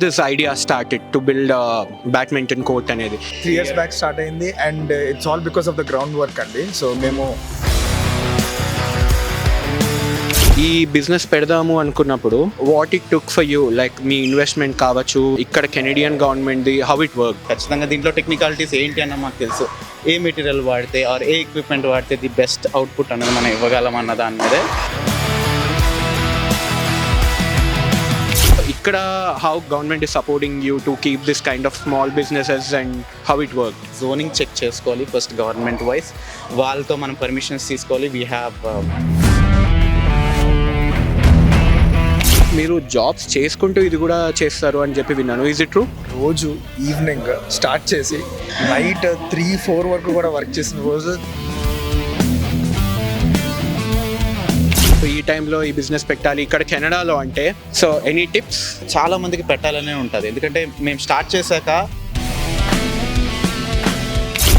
this idea started to build a badminton court అనేది 3 years back start అయింది and it's all because of the ground work అండి. So మేము ఈ business పెడదాము అనుకున్నప్పుడు what it took for you, like మీ investment కావచ్చు, ఇక్కడ కెనడియన్ గవర్నమెంట్ది, హౌ ఇట్ వర్క్? ఖచ్చితంగా దీంట్లో టెక్నికాలిటీస్ ఏంటి అన్న మాకు తెలుసు. ఏ మెటీరియల్ వాడితే ఆర్ ఏ ఎక్విప్మెంట్ వాడితే ది బెస్ట్ అవుట్పుట్ అనేది మనం ఇవ్వగలం అన్న దాని మీదే. ఇక్కడ how government is supporting you to keep this kind of small businesses and how it works? Zoning check చేసుకోవాలి ఫస్ట్ గవర్నమెంట్ వైజ్, వాళ్ళతో మనం పర్మిషన్స్ తీసుకోవాలి. వీ హ్యావ్ మీరు జాబ్స్ చేసుకుంటూ ఇది కూడా చేస్తారు అని చెప్పి విన్నాను. Is it true? రోజు ఈవినింగ్ స్టార్ట్ చేసి నైట్ 3-4 వరకు కూడా వర్క్ చేసిన రోజు. ఈ టైంలో ఈ బిజినెస్ పెట్టాలి ఇక్కడ కెనడాలో అంటే, సో ఎనీ టిప్స్? చాలా మందికి పెట్టాలనే ఉంటుంది, ఎందుకంటే మేము స్టార్ట్ చేశాక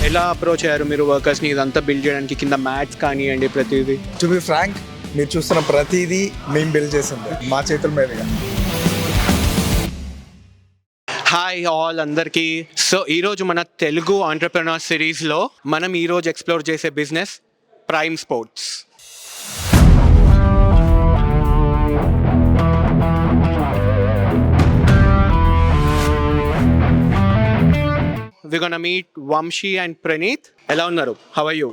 ఎలా అప్రోచ్ అయ్యారు మీరు వర్కర్స్ని ఇదంతా బిల్డ్ చేయడానికి? కింద మ్యాట్స్ కానివ్వండి, ప్రతిదీ. టు బి ఫ్రాంక్, మీరు చూస్తున్న ప్రతిదీ మేము బిల్డ్ చేసింది మా చేతుల మీదుగా. హాయ్ ఆల్ అందరికీ. సో ఈరోజు మన తెలుగు ఆంటర్ప్రెన్యూర్ సిరీస్లో మనం ఈరోజు ఎక్స్ప్లోర్ చేసే business prime sports. We're gonna meet Vamshi and Praneeth. ఎలా ఉన్నారు? How are you?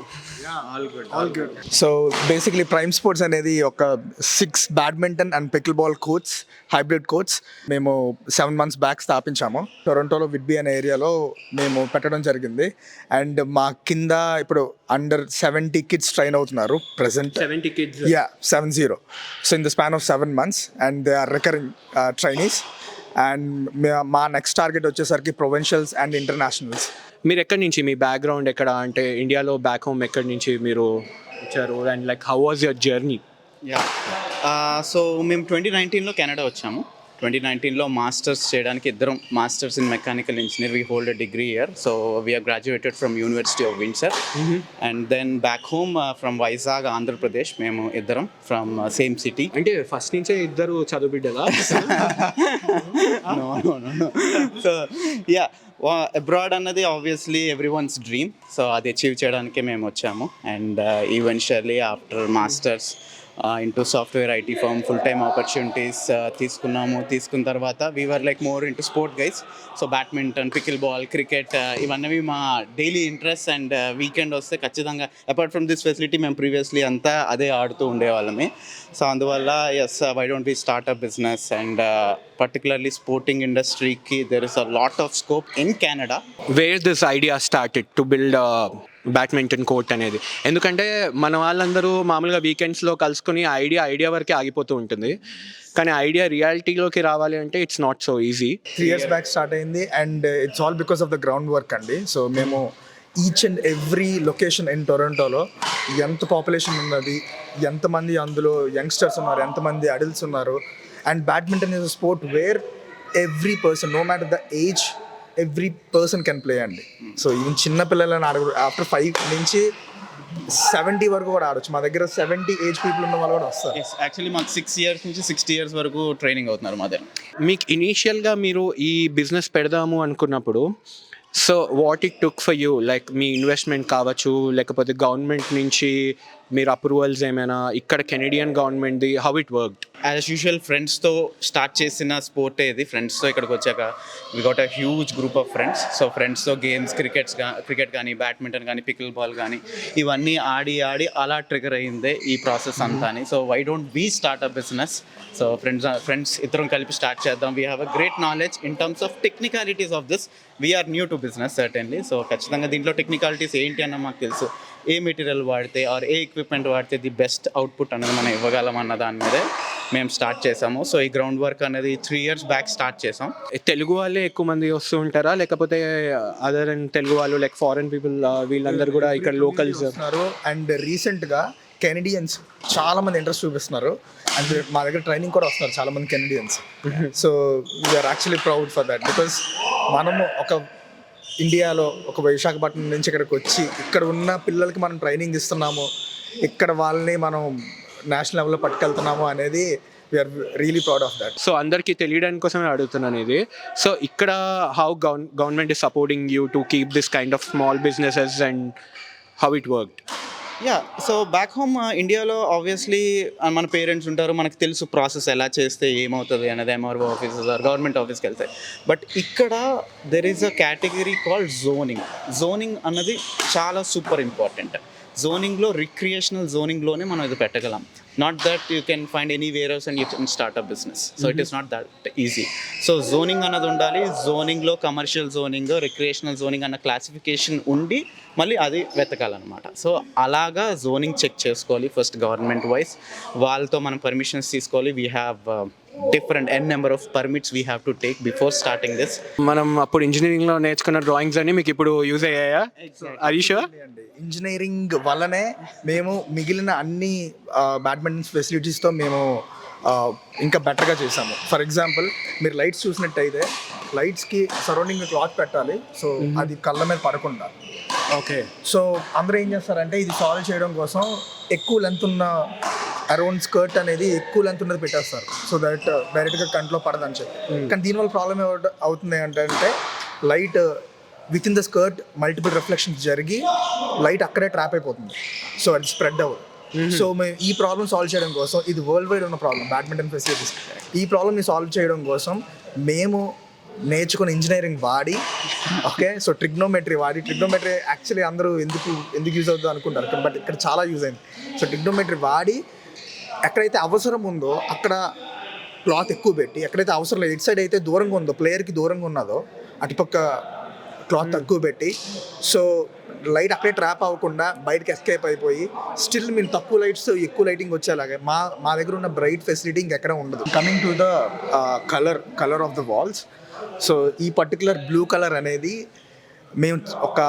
All good. So basically prime sports అనేది ఒక 6 badminton and pickle ball courts, hybrid courts మేము 7 months బ్యాక్ స్థాపించాము. టొరంటోలో విడ్బీ అనే ఏరియాలో మేము పెట్టడం జరిగింది. అండ్ మా కింద ఇప్పుడు అండర్ 70 kids ట్రైన్ అవుతున్నారు present. 70 kids? Yeah, 70. So in the span of 7 months and they are recurring trainees. And మా నెక్స్ట్ టార్గెట్ వచ్చేసరికి ప్రొవిన్షియల్స్ అండ్ ఇంటర్నేషనల్స్. మీరు ఎక్కడి నుంచి, మీ బ్యాక్గ్రౌండ్ ఎక్కడ, అంటే ఇండియాలో బ్యాక్ హోమ్ ఎక్కడి నుంచి మీరు వచ్చారు and like how was your journey? So మేము 2019లో కెనడా వచ్చాము. 2019లో మాస్టర్స్ చేయడానికి ఇద్దరం masters in mechanical engineer. We hold a degree year. So we are graduated from University of Windsor. And then back home from Vizag, Andhra Pradesh. మేము ఇద్దరం ఫ్రమ్ సేమ్ సిటీ. అంటే first నుంచే ఇద్దరు చదువు బిడ్డలా? సో యా, అబ్రాడ్ అన్నది ఆబ్వియస్లీ ఎవ్రీ వన్స్ డ్రీమ్. సో అది అచీవ్ చేయడానికే మేము వచ్చాము. And eventually after masters into software IT firm full time opportunities తీసుకున్న తర్వాత we're like more into sport guys. So badminton, pickleball, cricket ఇవన్నీ మా డైలీ ఇంట్రెస్ట్. అండ్ వీకెండ్ వస్తే ఖచ్చితంగా అపార్ట్ ఫ్రమ్ దిస్ ఫెసిలిటీ మేము ప్రీవియస్లీ అంతా అదే ఆడుతూ ఉండేవాళ్ళమే. సో అందువల్ల yes, why don't we start a business? And particularly sporting ఇండస్ట్రీకి there is a lot of scope in Canada. Where this idea started to build badminton court అనేది? ఎందుకంటే మన వాళ్ళందరూ మామూలుగా వీకెండ్స్లో కలుసుకొని ఐడియా వరకే ఆగిపోతూ ఉంటుంది, కానీ ఐడియా రియాలిటీలోకి రావాలి అంటే it's not so easy. 3 years back start అయింది and it's all because of the ground work అండి. సో మేము each and every location in టొరంటోలో ఎంత పాపులేషన్ ఉన్నది, ఎంతమంది అందులో యంగ్స్టర్స్ ఉన్నారు, ఎంతమంది అడల్ట్స్ ఉన్నారు. And badminton is a sport where every person, no matter the age, every person can play అండి. సో ఈవెన్ చిన్న పిల్లలని ఆడకూడదు, ఆఫ్టర్ 5 నుంచి 70 వరకు కూడా ఆడొచ్చు. మా దగ్గర 70 ఏజ్ పీపుల్ ఉన్న వాళ్ళు కూడా వస్తారు. యాక్చువల్లీ మాకు 6 years నుంచి 60 years వరకు ట్రైనింగ్ అవుతున్నారు మా దగ్గర. మీకు ఇనీషియల్గా మీరు ఈ బిజినెస్ పెడదాము అనుకున్నప్పుడు, so what it took for you, like మీ ఇన్వెస్ట్మెంట్ కావచ్చు, లేకపోతే గవర్నమెంట్ నుంచి మీరు అప్రూవల్స్ ఏమైనా, ఇక్కడ కెనడియన్ గవర్నమెంట్ది, how it work? As usual ఫ్రెండ్స్తో స్టార్ట్ చేసిన స్పోర్టే ఇది. ఫ్రెండ్స్తో ఇక్కడికి వచ్చాక we got a huge group of friends. So ఫ్రెండ్స్తో గేమ్స్, క్రికెట్ కానీ, బ్యాడ్మింటన్ కానీ, పికిల్ బాల్ కానీ ఇవన్నీ ఆడి అలా ట్రిగర్ అయ్యిందే ఈ ప్రాసెస్ అంతా అని. So why don't we start a business? So friends ఇద్దరం కలిపి స్టార్ట్ చేద్దాం. We have a great knowledge in terms of technicalities of this. We are new to business certainly. So ఖచ్చితంగా దీంట్లో టెక్నికాలిటీస్ ఏంటి అన్న మాకు తెలుసు. ఏ మెటీరియల్ వాడితే ఆర్ ఏ ఎక్విప్మెంట్ వాడితే ది బెస్ట్ అవుట్పుట్ అనేది మనం ఇవ్వగలం అన్న దాని మీదే మేము స్టార్ట్ చేసాము. సో ఈ గ్రౌండ్ వర్క్ అనేది 3 years బ్యాక్ స్టార్ట్ చేసాం. తెలుగు వాళ్ళే ఎక్కువ మంది వస్తూ ఉంటారా, లేకపోతే అదర్ అండ్ తెలుగు వాళ్ళు లైక్ ఫారెన్ పీపుల్ వీళ్ళందరూ కూడా ఇక్కడ లోకల్స్ ఉన్నారు? అండ్ రీసెంట్గా కెనడియన్స్ చాలా మంది ఇంట్రెస్ట్ చూపిస్తున్నారు. అండ్ మా దగ్గర ట్రైనింగ్ కూడా వస్తున్నారు చాలా మంది Canadians. So we are actually proud for that, because మనము ఒక ఇండియాలో ఒక విశాఖపట్నం నుంచి ఇక్కడికి వచ్చి ఇక్కడ ఉన్న పిల్లలకి మనం ట్రైనింగ్ ఇస్తున్నాము, ఇక్కడ వాళ్ళని మనం నేషనల్ లెవెల్లో పట్టుకెళ్తున్నాము అనేది we are really proud of that. So అందరికీ తెలియడానికి కోసమే అడుగుతున్నాను ఇది. సో ఇక్కడ how government is supporting you to keep this kind of small businesses and how it worked? Ya, so back home ఇండియాలో ఆబ్వియస్లీ మన పేరెంట్స్ ఉంటారు, మనకు తెలుసు ప్రాసెస్ ఎలా చేస్తే ఏమవుతుంది అనేది, ఎంఆర్ఓ ఆఫీసెస్ గవర్నమెంట్ ఆఫీస్కి వెళ్తాయి. బట్ ఇక్కడ there is a category called zoning అన్నది చాలా సూపర్ ఇంపార్టెంట్. జోనింగ్లో రిక్రియేషనల్ జోనింగ్లోనే మనం ఇది పెట్టగలం. Not that you can find any warehouse and you can start a business. So it is not that easy. So zoning అన్నది ఉండాలి. జోనింగ్లో కమర్షియల్ జోనింగ్, రిక్రియేషనల్ జోనింగ్ అన్న క్లాసిఫికేషన్ ఉండి మళ్ళీ అది వెతకాలన్నమాట. సో అలాగా జోనింగ్ చెక్ చేసుకోవాలి ఫస్ట్ గవర్నమెంట్ వైజ్. వాళ్ళతో మనం పర్మిషన్స్ తీసుకోవాలి. We have different number of permits we have to take before starting this. మనం అప్పుడు ఇంజనీరింగ్లో నేర్చుకున్న డ్రాయింగ్స్ అన్ని మీకు ఇప్పుడు యూజ్ అయ్యాయా? Are you sure? ఇంజనీరింగ్ వల్లనే మేము మిగిలిన అన్ని బ్యాడ్మింటన్ ఫెసిలిటీస్తో మేము ఇంకా బెటర్గా చేసాము. ఫర్ ఎగ్జాంపుల్ మీరు లైట్స్ చూసినట్టయితే లైట్స్కి సరౌండింగ్ క్లాత్ పెట్టాలి, సో అది కళ్ళ మీద పడకుండా. ఓకే. సో అందరూ ఏం చేస్తారంటే ఇది సాల్వ్ చేయడం కోసం ఎక్కువ లెంత్ ఉన్న అరౌండ్ స్కర్ట్ అనేది ఎక్కువ లెంత్ ఉన్నది పెట్టేస్తారు, సో దట్ డైరెక్ట్గా కంట్లో పడదని చెప్పి. కానీ దీనివల్ల ప్రాబ్లమ్ అవుతుంది ఏంటంటే light with in the skirt multiple reflections జరిగి లైట్ అక్కడే ట్రాప్ అయిపోతుంది, సో అది స్ప్రెడ్ అవ్వదు. సో మేము ఈ ప్రాబ్లమ్ సాల్వ్ చేయడం కోసం, ఇది వరల్డ్ వైడ్ ఉన్న ప్రాబ్లమ్ బ్యాడ్మింటన్ ఫెసిలిటీస్, ఈ ప్రాబ్లమ్ని సాల్వ్ చేయడం కోసం మేము నేర్చుకున్న ఇంజనీరింగ్ వాడి, ఓకే, సో ట్రిగ్నోమెట్రీ యాక్చువల్లీ అందరూ ఎందుకు యూజ్ అవుతుందో అనుకుంటారు, బట్ ఇక్కడ చాలా యూజ్ అయింది. సో ట్రిగ్నోమెట్రీ వాడి ఎక్కడైతే అవసరం ఉందో అక్కడ క్లాత్ ఎక్కువ పెట్టి, ఎక్కడైతే అవసరం లేదు ఎటు సైడ్ అయితే దూరంగా ఉందో ప్లేయర్కి దూరంగా ఉన్నదో అటుపక్క క్లాత్ తక్కువ పెట్టి, సో లైట్ అక్కడే ట్రాప్ అవ్వకుండా బయటకి ఎస్కేప్ అయిపోయి స్టిల్ మీరు తక్కువ లైట్స్ ఎక్కువ లైటింగ్ వచ్చేలాగే మా దగ్గర ఉన్న బ్రైట్ ఫెసిలిటీ ఇంకెక్కడ ఉండదు. Coming to the colour of the walls, so ఈ పర్టికులర్ బ్లూ కలర్ అనేది మేము ఒక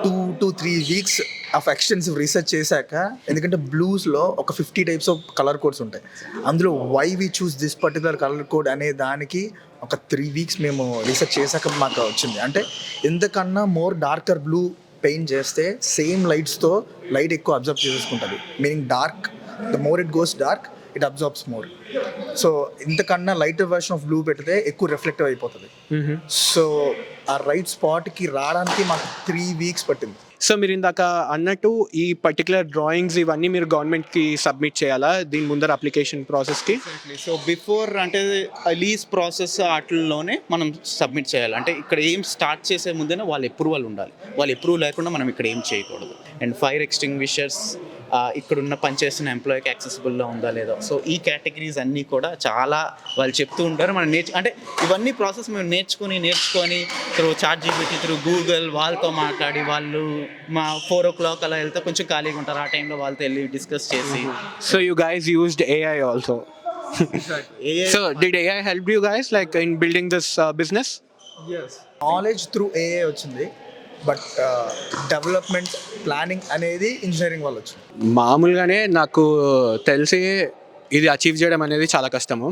2 to 3 weeks of extensive research చేశాక, ఎందుకంటే బ్లూస్లో ఒక 50 టైప్స్ ఆఫ్ కలర్ కోడ్స్ ఉంటాయి, అందులో why we choose this particular colour code అనే దానికి ఒక 3 వీక్స్ మేము రీసెర్చ్ చేశాక మాకు వచ్చింది. అంటే ఎంతకన్నా మోర్ డార్కర్ బ్లూ పెయింట్ చేస్తే సేమ్ లైట్స్తో లైట్ ఎక్కువ అబ్జర్వ్ చేసుకుంటుంది, meaning dark the more it goes dark it absorbs more. So ఇంతకన్నా లైటర్ వర్షన్ ఆఫ్ బ్లూ పెడితే ఎక్కువ రిఫ్లెక్టివ్ అయిపోతుంది. సో ఆ రైట్ స్పాట్కి రావడానికి మాకు 3 వీక్స్ పట్టింది. సో మీరు ఇందాక అన్నట్టు ఈ పర్టికులర్ డ్రాయింగ్స్ ఇవన్నీ మీరు గవర్నమెంట్కి సబ్మిట్ చేయాలా దీని ముందర అప్లికేషన్ ప్రాసెస్కి? సో బిఫోర్ అంటే లీజ్ ప్రాసెస్ వాటిల్లోనే మనం సబ్మిట్ చేయాలి. అంటే ఇక్కడ ఏం స్టార్ట్ చేసే ముందేనే వాళ్ళ అప్రూవల్ ఉండాలి. వాళ్ళ అప్రూవల్ లేకుండా మనం ఇక్కడ ఏం చేయకూడదు. అండ్ ఫైర్ ఎక్స్టింగ్విషర్స్ ఇక్కడున్న పనిచేస్తున్న ఎంప్లాయీకి యాక్సెసిబుల్లో ఉందా లేదా, సో ఈ కేటగిరీస్ అన్నీ కూడా చాలా వాళ్ళు చెప్తూ ఉంటారు. మనం అంటే ఇవన్నీ ప్రాసెస్ మేము నేర్చుకొని త్రూ ChatGPT, త్రూ గూగుల్ వాళ్ళతో మాట్లాడి, వాళ్ళు మా 4 o'clock అలా వెళ్తే కొంచెం ఖాళీగా ఉంటారు, ఆ టైంలో వాళ్ళతో వెళ్ళి డిస్కస్ చేసి. So you guys used AI also. So did AI help you guys like in building this business? Knowledge through AI వచ్చింది, బట్ డెవలప్మెంట్ ప్లానింగ్ అనేది ఇంజనీరింగ్ వల్ల వచ్చింది. మామూలుగానే నాకు తెలిసి ఇది అచీవ్ చేయడం అనేది చాలా కష్టము.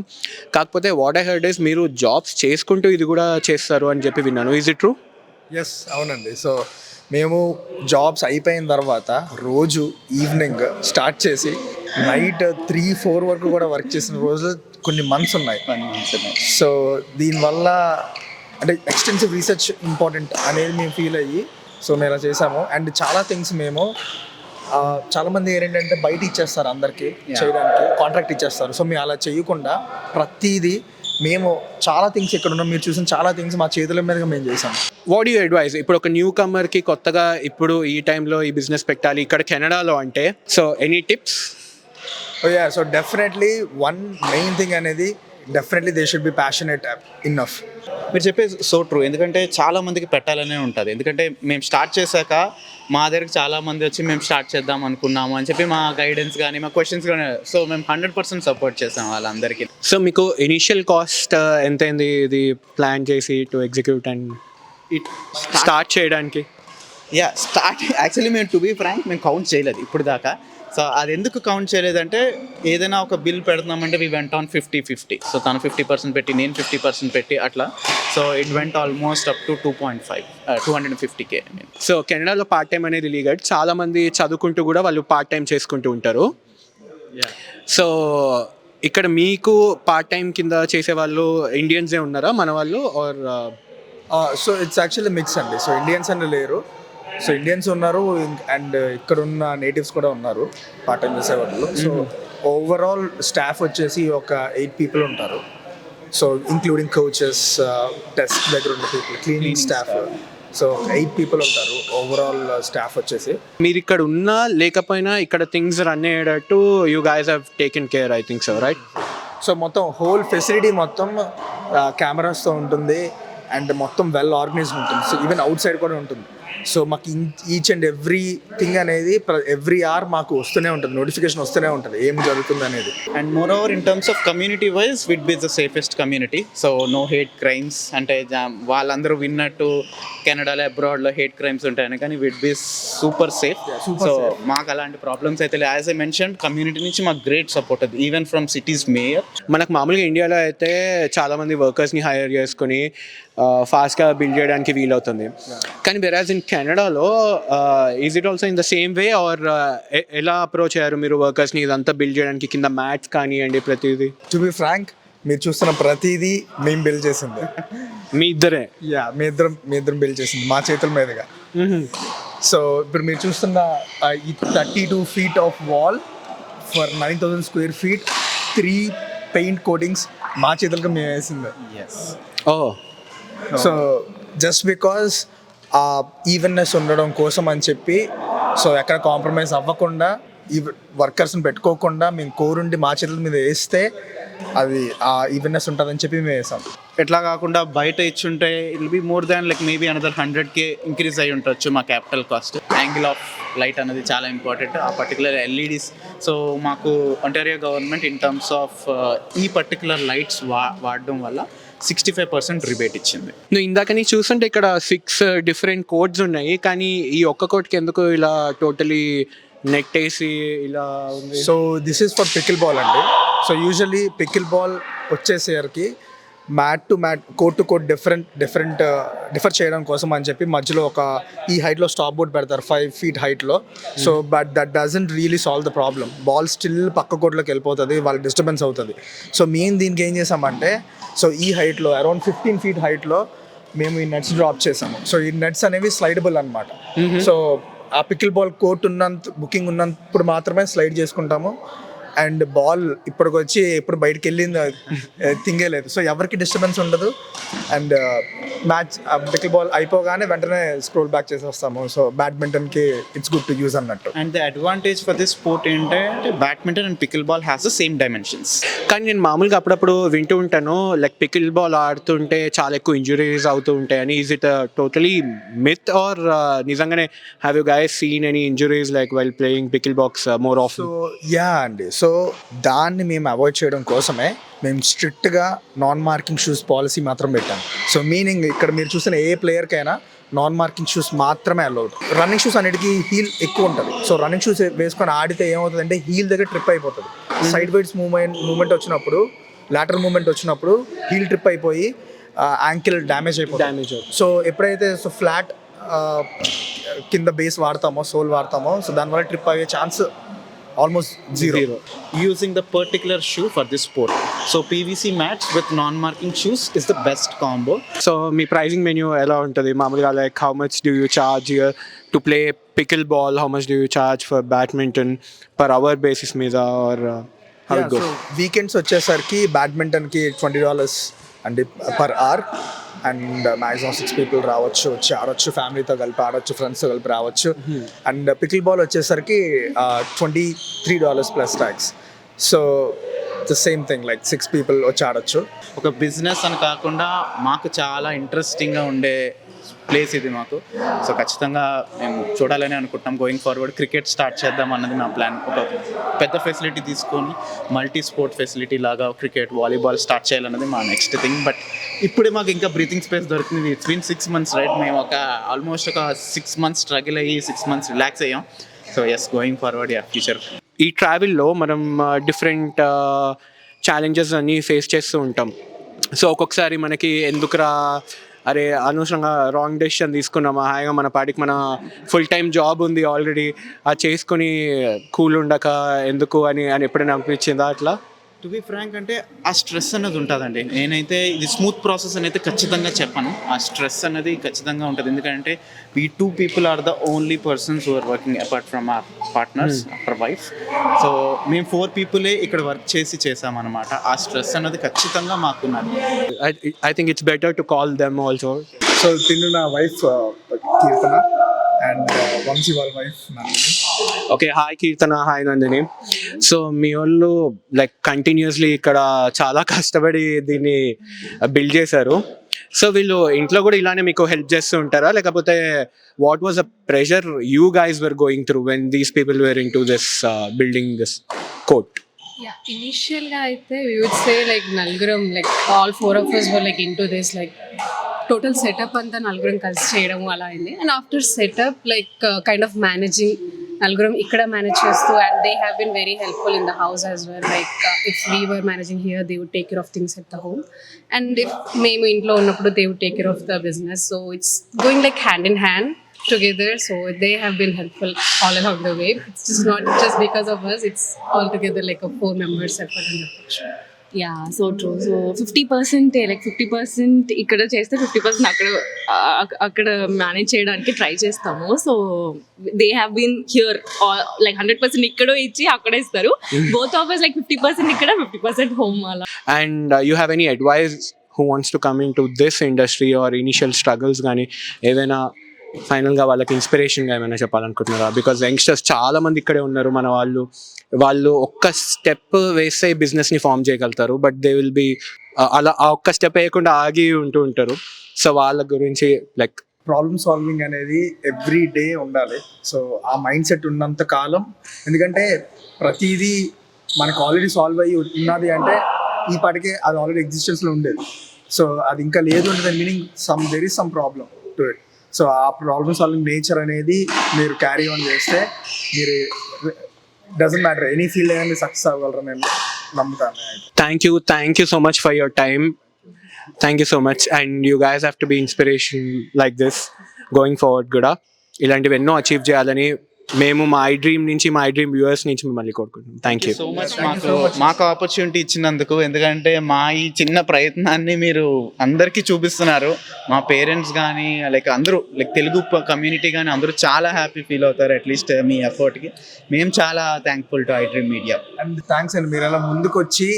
కాకపోతే వాట్ ఐ హర్డ్ ఇస్ మీరు జాబ్స్ చేసుకుంటూ ఇది కూడా చేస్తారు అని చెప్పి విన్నాను. Is it true? ఎస్, అవునండి. సో మేము జాబ్స్ అయిపోయిన తర్వాత రోజు ఈవినింగ్ స్టార్ట్ చేసి నైట్ 3-4 వరకు కూడా వర్క్ చేసిన రోజులు కొన్ని మంత్స్ ఉన్నాయి. సో దీనివల్ల అంటే ఎక్స్టెన్సివ్ రీసెర్చ్ ఇంపార్టెంట్ అనేది మేము ఫీల్ అయ్యి సో మేము ఇలా చేసాము. అండ్ చాలా థింగ్స్ మేము చాలామంది ఏంటంటే బయట ఇచ్చేస్తారు అందరికీ చేయడానికి, కాంట్రాక్ట్ ఇచ్చేస్తారు. సో మేము అలా చేయకుండా ప్రతిదీ మేము చాలా థింగ్స్ ఇక్కడ ఉన్నాం, మీరు చూసిన చాలా థింగ్స్ మా చేతుల మీదుగా మేము చేసాము. వాట్ యూ అడ్వైజ్ ఇప్పుడు ఒక న్యూ కమర్కి కొత్తగా ఇప్పుడు ఈ టైంలో ఈ బిజినెస్ పెట్టాలి ఇక్కడ కెనడాలో అంటే, so any tips? Ya, so definitely one main thing అనేది definitely they should be passionate enough. మీరు చెప్పేది సో ట్రూ, ఎందుకంటే చాలా మందికి పెట్టాలనే ఉంటుంది. ఎందుకంటే మేము స్టార్ట్ చేశాక మా దగ్గరికి చాలా మంది వచ్చి మేము స్టార్ట్ చేద్దాం అనుకున్నాము అని చెప్పి మా గైడెన్స్ కానీ మా క్వశ్చన్స్ కానీ, సో మేము 100% సపోర్ట్ చేస్తాం వాళ్ళందరికీ. సో మీకు ఇనిషియల్ కాస్ట్ ఎంత అయింది ఇది ప్లాన్ చేసి టు ఎగ్జిక్యూట్ అండ్ స్టార్ట్ చేయడానికి? యాక్చువల్లీ మేము టు బీ ఫ్రాంక్ మేము కౌంట్ చేయలేదు ఇప్పుడు దాకా. సో అది ఎందుకు కౌంట్ చేయలేదంటే ఏదైనా ఒక బిల్ పెడుతున్నామంటే వి వెంట్ ఆన్ 50-50. సో తను 50% పెట్టి నేను 50% పెట్టి అట్లా. So it went almost up to 250K. So కెనడాలో పార్ట్ టైం అనేది లీగల్. చాలామంది చదువుకుంటూ కూడా వాళ్ళు పార్ట్ టైం చేసుకుంటూ ఉంటారు. సో ఇక్కడ మీకు పార్ట్ టైం కింద చేసే వాళ్ళు ఇండియన్సే ఉన్నారా మన వాళ్ళు are so it's actually mix అండి. సో ఇండియన్స్ అని లేరు, సో ఇండియన్స్ ఉన్నారు అండ్ ఇక్కడ ఉన్న నేటివ్స్ కూడా ఉన్నారు పార్ట్ టైం చేసేవాళ్ళు. సో ఓవరాల్ స్టాఫ్ వచ్చేసి ఒక 8 people ఉంటారు. సో ఇంక్లూడింగ్ కోచెస్, టెస్ట్ దగ్గర ఉన్న people, cleaning staff, so 8 people ఉంటారు ఓవరాల్ స్టాఫ్ వచ్చేసి. మీరు ఇక్కడ ఉన్నా లేకపోయినా ఇక్కడ థింగ్స్ రన్ అయ్యేటట్టు you guys have taken care, I think so, right? So మొత్తం హోల్ ఫెసిలిటీ మొత్తం కెమెరాస్తో ఉంటుంది అండ్ మొత్తం వెల్ ఆర్గనైజ్డ్ ఉంటుంది. సో ఈవెన్ అవుట్ సైడ్ కూడా ఉంటుంది. సో మాకు ఈచ్ అండ్ ఎవ్రీ థింగ్ అనేది ఎవ్రీ అవర్ మాకు వస్తూనే ఉంటుంది, నోటిఫికేషన్ వస్తూనే ఉంటుంది ఏం జరుగుతుంది అనేది. And more over in terms of community wise it'd be the safest community. So no hate crimes, అంటే వాళ్ళందరూ విన్నట్టు కెనడాలో అబ్రాడ్లో హేట్ క్రైమ్స్ ఉంటాయని, కానీ it'd be super safe. So మాకు అలాంటి ప్రాబ్లమ్స్ అయితే యాజ్ ఐ మెన్షన్ కమ్యూనిటీ నుంచి మాకు గ్రేట్ సపోర్ట్ అది, ఈవెన్ ఫ్రమ్ సిటీస్ మేయర్. మనకు మామూలుగా ఇండియాలో అయితే చాలామంది వర్కర్స్ని హైర్ చేసుకొని ఫాస్ట్గా బిల్డ్ చేయడానికి వీలవుతుంది. కానీ వెరాజ్ ఇన్ కెనడాలో is it also in the same way or ఎలా అప్రోచ్ అయ్యారు మీరు వర్కర్స్ని ఇదంతా బిల్డ్ చేయడానికి? కింద మ్యాట్స్ కానివ్వండి ప్రతిదీ. టు బి ఫ్రాంక్, మీరు చూస్తున్న ప్రతిదీ మేము బిల్డ్ చేసింది. మీ ఇద్దరే? మీ ఇద్దరం బిల్డ్ చేసింది మా చేతుల మీదుగా. సో ఇప్పుడు మీరు చూస్తున్న ఈ 32 feet of wall for 9,000 square feet, 3 paint coatings మా చేతులుగా మేము వేసింది. ఓ, సో జస్ట్ బికాజ్ ఆ ఈవెన్నెస్ ఉండడం కోసం అని చెప్పి, సో ఎక్కడ కాంప్రమైజ్ అవ్వకుండా ఈ వర్కర్స్ని పెట్టుకోకుండా మేము కోరుండి మా చేతుల మీద వేస్తే అది ఆ ఈవెన్నెస్ ఉంటుందని చెప్పి మేము వేసాం. ఎట్లా కాకుండా బయట ఇచ్చుంటే it be more than like maybe another 100K increase అయ్యి ఉండొచ్చు మా capital cost. Angle of light అనేది చాలా ఇంపార్టెంట్, ఆ పర్టికులర్ ఎల్ఈడీస్. సో మాకు Ontario government in terms of ఈ పర్టికులర్ లైట్స్ వాడడం వల్ల 65% రిబేట్ ఇచ్చింది. నువ్వు ఇందాక నీ చూస్తుంటే ఇక్కడ 6 డిఫరెంట్ కోడ్స్ ఉన్నాయి, కానీ ఈ ఒక్క కోడ్కి ఎందుకు ఇలా టోటలీ నెట్ వేసి ఇలా ఉంది? So this is for pickleball అండి. సో యూజువల్లీ పికిల్ బాల్ వచ్చేసరికి mat to mat, court to court differ చేయడం కోసం అని చెప్పి మధ్యలో ఒక ఈ హైట్లో స్టాప్ బోర్డ్ పెడతారు 5 feet హైట్లో. So but that doesn't really solve the problem. Ball still పక్క కోర్ట్లోకి వెళ్ళిపోతుంది, వాళ్ళకి డిస్టర్బెన్స్ అవుతుంది. సో మేము దీనికి ఏం చేసామంటే, సో ఈ హైట్లో అరౌండ్ 15 feet హైట్లో మేము ఈ నెట్స్ డ్రాప్ చేసాము. సో ఈ నెట్స్ అనేవి స్లైడబుల్ అనమాట. సో ఆ పికిల్ బాల్ కోర్ట్ బుకింగ్ ఉన్నప్పుడు మాత్రమే స్లైడ్ చేసుకుంటాము. అండ్ బాల్ ఇప్పటికి వచ్చి ఎప్పుడు బయటకు వెళ్ళింది థింగే లేదు. సో ఎవరికి డిస్టర్బెన్స్ ఉండదు. అండ్ మ్యాచ్ పికిల్ బాల్ అయిపోగానే వెంటనే స్క్రోల్ బ్యాక్ చేసేస్తాము. సో బ్యాడ్మింటన్కి ఇట్స్ గుడ్ టు యూజ్ అన్నట్టు. And the advantage for this sport ఏంటంటే badminton and pickleball has the same dimensions. కానీ నేను మామూలుగా అప్పుడప్పుడు వింటూ ఉంటాను, లైక్ పికిల్ బాల్ ఆడుతుంటే చాలా ఎక్కువ ఇంజురీస్ అవుతూ ఉంటాయని. Is it totally myth or నిజంగానే have you guys seen any injuries like while playing pickle box more off? So ya అండి, సో దాన్ని మేము అవాయిడ్ చేయడం కోసమే మేము స్ట్రిక్ట్గా నాన్ మార్కింగ్ షూస్ పాలసీ మాత్రం పెట్టాం. సో మీనింగ్ ఇక్కడ మీరు చూసిన ఏ ప్లేయర్కైనా నాన్ మార్కింగ్ షూస్ మాత్రమే అలౌడ్. రన్నింగ్ షూస్ అన్నిటికీ హీల్ ఎక్కువ ఉంటుంది. సో రన్నింగ్ షూస్ వేసుకొని ఆడితే ఏమవుతుందంటే హీల్ దగ్గర ట్రిప్ అయిపోతుంది. సైడ్ వైడ్స్ మూమెంట్ వచ్చినప్పుడు, లాటరల్ మూమెంట్ వచ్చినప్పుడు హీల్ ట్రిప్ అయిపోయి యాంకిల్ డ్యామేజ్ అయిపోతుంది. సో ఎప్పుడైతే సో ఫ్లాట్ కింద బేస్ వాడతామో, సోల్ వాడతామో, సో దానివల్ల ట్రిప్ అయ్యే chance almost zero. Using the particular shoe for this sport. So PVC mats with non-marking shoes is the best combo. So మీ pricing menu ఎలా ఉంటుంది మామూలుగా? Like how much do you charge to play pickleball, how much do you charge for badminton per hour basis మీద or how it goes? Weekends వచ్చేసరికి బ్యాడ్మింటన్కి $20 అండి per hour. And maximum 6 people రావచ్చు, వచ్చి ఆడొచ్చు, ఫ్యామిలీతో కలిపి ఆడొచ్చు, ఫ్రెండ్స్తో కలిపి రావచ్చు. అండ్ పికిల్ బాల్ వచ్చేసరికి $23 plus tax. So the same thing, like 6 people వచ్చి ఆడొచ్చు. ఒక బిజినెస్ అని కాకుండా మాకు చాలా ఇంట్రెస్టింగ్గా ఉండే ప్లేస్ ఇది మాకు. సో ఖచ్చితంగా మేము చూడాలని అనుకుంటున్నాం. గోయింగ్ ఫార్వర్డ్ క్రికెట్ స్టార్ట్ చేద్దాం అన్నది నా ప్లాన్. ఒక పెద్ద ఫెసిలిటీ తీసుకొని మల్టీ స్పోర్ట్ ఫెసిలిటీ లాగా క్రికెట్, వాలీబాల్ స్టార్ట్ చేయాలన్నది మా నెక్స్ట్ థింగ్. బట్ ఇప్పుడే మాకు ఇంకా బ్రీతింగ్ స్పేస్ దొరికింది. It's been 6 months right. మేము ఆల్మోస్ట్ ఒక 6 months స్ట్రగుల్ అయ్యి 6 months రిలాక్స్ అయ్యాం. So yes, going forward future. ఈ ట్రావెల్లో మనం డిఫరెంట్ ఛాలెంజెస్ అన్నీ ఫేస్ చేస్తూ ఉంటాం. సో ఒక్కొక్కసారి మనకి ఎందుకురా, అరే అనవసరంగా రాంగ్ డెసిషన్ తీసుకున్నామా, హాయిగా మన పాటికి మన ఫుల్ టైం జాబ్ ఉంది ఆల్రెడీ, అది చేసుకుని కూల్ ఉండక ఎందుకు అని ఎప్పుడైనా అనిపించిందా అట్లా? టు బి ఫ్రాంక్ అంటే ఆ స్ట్రెస్ అన్నది ఉంటుందండి. నేనైతే ఇది స్మూత్ ప్రాసెస్ అని అయితే ఖచ్చితంగా చెప్పను. ఆ స్ట్రెస్ అనేది ఖచ్చితంగా ఉంటుంది. ఎందుకంటే we 2 people are the only persons who are working apart from our partners our wife. So మేము 4 people ఇక్కడ వర్క్ చేసామన్నమాట. ఆ స్ట్రెస్ అన్నది ఖచ్చితంగా మాకున్నది. I think it's better to call them also. So తిను నా వైఫ్ కీర్తన అండ్ వంశీ వాళ్ళ wife Nandini. Okay, hi కీర్తన, hi Nandini. So మీ వాళ్ళు లైక్ కంటిన్యూస్లీ ఇక్కడ చాలా కష్టపడి దీన్ని బిల్డ్ చేశారు. సో వీళ్ళు ఇంట్లో కూడా ఇలానే మీకు హెల్ప్ చేస్తూ ఉంటారా, లేకపోతే what was the pressure you guys were going through when these people were into this building this court? Yeah, ఇనిషియల్గా అయితే we would say like నలుగురం like all 4 of us were like into this like total setup అంతా నలుగురం కలిసి చేయడము అలా అయింది. And after setup like kind of managing నలుగురం ఇక్కడ మేనేజ్ చేస్తూ and they have been very helpful in the house as well. Like if we were managing here they would take care of things at the home and if మేము ఇంట్లో ఉన్నప్పుడు they would take care of the business. So it's going like hand in hand together, so they have been helpful all along the way. It's just not just because of us, it's all together like a 4 members effort and approach. Ya so true. So 50% like 50% ఇక్కడ చేస్తే 50% అక్కడ manage చేయడానికి try చేస్తాము. So they have been here like 100% ఇక్కడ ఇచ్చి అక్కడ ఇస్తారు. Both of us like 50% ఇక్కడ 50% హోమ్ అలా. And you have any advice who wants to come into this industry or initial struggles కానీ ఏదైనా ఫైనల్గా వాళ్ళకి ఇన్స్పిరేషన్గా ఏమైనా చెప్పాలనుకుంటున్నారా? బికాజ్ యంగ్స్టర్స్ చాలా మంది ఇక్కడే ఉన్నారు మన వాళ్ళు ఒక్క స్టెప్ వేస్తే బిజినెస్ని ఫామ్ చేయగలుగుతారు, బట్ దే విల్ బి అలా ఆ ఒక్క స్టెప్ వేయకుండా ఆగి ఉంటూ ఉంటారు. సో వాళ్ళ గురించి లైక్ ప్రాబ్లమ్ సాల్వింగ్ అనేది ఎవ్రీ డే ఉండాలి. సో ఆ మైండ్ సెట్ ఉన్నంత కాలం, ఎందుకంటే ప్రతిదీ మనకు ఆల్రెడీ సాల్వ్ అయ్యి ఉన్నది అంటే ఈ పాటికే అది ఆల్రెడీ ఎగ్జిస్టెన్స్లో ఉండేది. సో అది ఇంకా లేదు అంటే meaning there is some problem to it. So ఆ ప్రాబ్లమ్ సాల్వింగ్ నేచర్ అనేది మీరు క్యారీ ఆన్ చేస్తే మీరు డజంట్ మ్యాటర్ ఎనీ ఫీల్డ్ అయినా సక్సెస్ అవ్వగలరు నేను నమ్ముతాను. Thank you so much for your time. Thank you so much. And you guys have to be inspiration like this going forward కూడా. ఇలాంటివి ఎన్నో అచీవ్ చేయాలని మేము మా ఐ డ్రీమ్ వ్యూవర్స్ నుంచి మిమ్మల్ని కోరుకుంటున్నాం. థ్యాంక్ యూ సో మచ్ మాకు ఆపర్చునిటీ ఇచ్చినందుకు. ఎందుకంటే మా ఈ చిన్న ప్రయత్నాన్ని మీరు అందరికీ చూపిస్తున్నారు. మా పేరెంట్స్ కానీ లైక్ అందరూ లైక్ తెలుగు కమ్యూనిటీ కానీ అందరూ చాలా హ్యాపీ ఫీల్ అవుతారు అట్లీస్ట్ మీ ఎఫర్ట్కి. మేము చాలా thankful to I dream media. And thanks అండి, మీరు అలా ముందుకు వచ్చి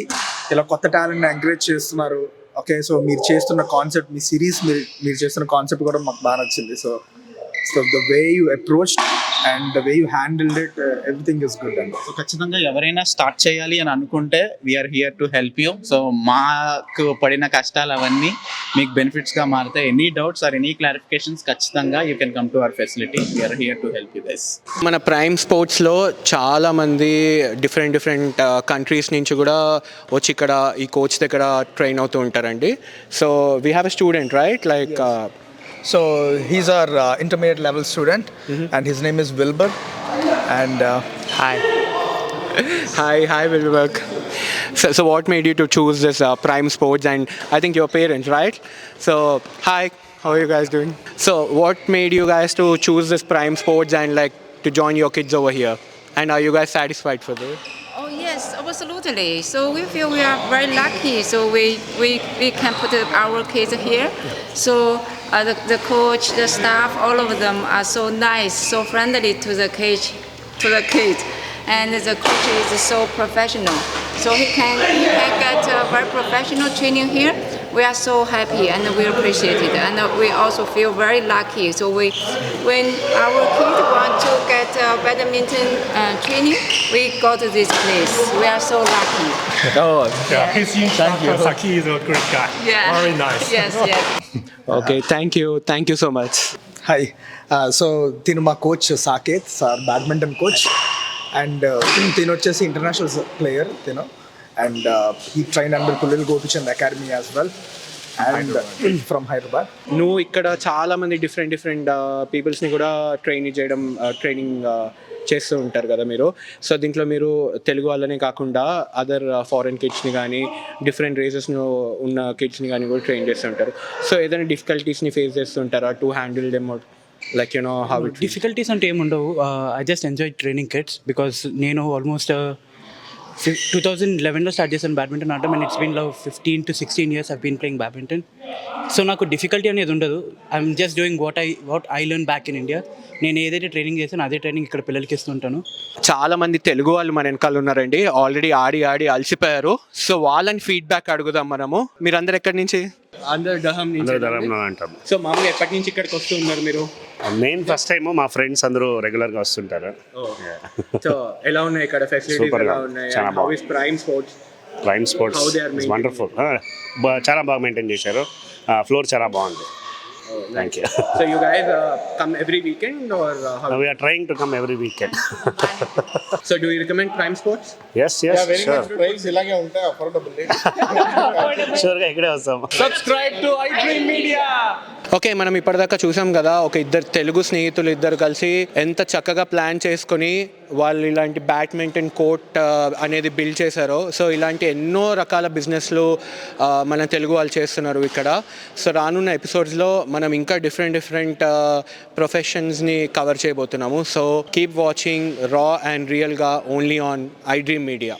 ఇలా కొత్త టాలెంట్ని ఎంకరేజ్ చేస్తున్నారు. ఓకే, సో మీరు చేస్తున్న కాన్సెప్ట్, మీ సిరీస్ మీరు చేస్తున్న కాన్సెప్ట్ కూడా మాకు బాగా నచ్చింది. So the way you approached and the way you handled it, everything is good. And so ఖచ్చితంగా ఎవరైనా స్టార్ట్ చేయాలి అని అనుకుంటే we're here to help you. So మాకు పడిన కష్టాలు అవన్నీ మీకు బెనిఫిట్స్గా మారుతాయి. Any doubts or any clarifications ఖచ్చితంగా you can come to our facility. We're here to help you guys. మన ప్రైమ్ స్పోర్ట్స్లో చాలామంది డిఫరెంట్ కంట్రీస్ నుంచి కూడా వచ్చి ఇక్కడ ఈ కోచ్ దగ్గర ట్రైన్ అవుతూ ఉంటారండి. So we have a student right like so he's our intermediate level student, and his name is Wilbur. And hi Wilbur. So what made you to choose this Prime Sports? And I think your parents, right? So hi, how are you guys doing? So what made you guys to choose this Prime Sports and like to join your kids over here? And are you guys satisfied for this? Oh yes, absolutely. So we feel we are very lucky. So we can put our kids here. So the coach, the staff, all of them are so nice, so friendly to the kids, and the coach is so professional. So he can get a very professional training here. We are so happy and we appreciate it, and we also feel very lucky. So when our kids want to get badminton training, we go to this place. We are so lucky. Oh, Yeah, his instructor Saki is a great guy. Yeah. Very nice. Yes. okay. Thank you so much. hi, so tinu ma coach Saket, our badminton coach, and tinu vachesi international player, and he trained under Kulil Gopichand Academy as well, and from Hyderabad. నువ్వు ఇక్కడ చాలా మంది different పీపుల్స్ని కూడా training చేస్తూ ఉంటారు కదా మీరు. So దీంట్లో మీరు తెలుగు వాళ్ళనే కాకుండా అదర్ ఫారెన్ కిడ్స్ని కానీ డిఫరెంట్ రేసెస్ను ఉన్న కిడ్స్ని కానీ కూడా ట్రైన్ చేస్తూ ఉంటారు. సో ఏదైనా డిఫికల్టీస్ని ఫేస్ చేస్తుంటారా to handle them like how it difficulties అంటే ఏముండవు. I just enjoy training kids because నేను ఆల్మోస్ట్ 2011లో స్టార్ట్ చేశాను బ్యాడ్మింటన్ ఆడటం and it's been 15 to 16 years I've been playing badminton. So నాకు డిఫికల్టీ అనేది ఉండదు. I'm just doing what I learn back in India. నేను ఏదైతే ట్రైనింగ్ చేశానో అదే ట్రైనింగ్ ఇక్కడ పిల్లలకి ఇస్తుంటాను. చాలా మంది తెలుగు వాళ్ళు మన వెనకాల ఉన్నారండి, ఆల్రెడీ ఆడి ఆడి అలసిపోయారు. సో వాళ్ళని ఫీడ్బ్యాక్ అడుగుదాం మనము. మీరందరూ ఎక్కడి నుంచి? అందరు డహం నుంచి. అంటాం. సో మామూలుగా ఎప్పటి నుంచి ఇక్కడికి వస్తూ ఉన్నారు మీరు? మెయిన్ ఫస్ట్ టైం మా ఫ్రెండ్స్ అందరూ రెగ్యులర్గా వస్తుంటారు. సో ఎలా ఉన్నాయి ఇక్కడ ఫెసిలిటీస్? Super గా ఎలా ఉన్నాయి? చాలా How is Prime Sports? Prime Sports How they are maintaining wonderful. చాలా బాగా మెయింటైన్ చేశారు. ఫ్లోర్ చాలా బాగుంది. Thank you. So you guys come every weekend or how? We're trying to come every weekend. So do you recommend Prime Sports? Yes sure. Price ఇలాగే ఉంటాయి, affordable. షూర్గా ఇక్కడే వస్తాము. Subscribe to iDream Media. Okay, మనం ఇప్పటిదాకా చూసాం కదా, ఒక ఇద్దరు తెలుగు స్నేహితులు ఇద్దరు కలిసి ఎంత చక్కగా ప్లాన్ చేసుకొని వాళ్ళు ఇలాంటి బ్యాడ్మింటన్ కోర్ట్ అనేది బిల్డ్ చేశారో. సో ఇలాంటి ఎన్నో రకాల బిజినెస్లు మన తెలుగు వాళ్ళు చేస్తున్నారు ఇక్కడ. సో రానున్న ఎపిసోడ్స్లో మనం ఇంకా డిఫరెంట్ ప్రొఫెషన్స్ని కవర్ చేయబోతున్నాము. సో కీప్ వాచింగ్ రా అండ్ రియల్గా ఓన్లీ ఆన్ iDream Media.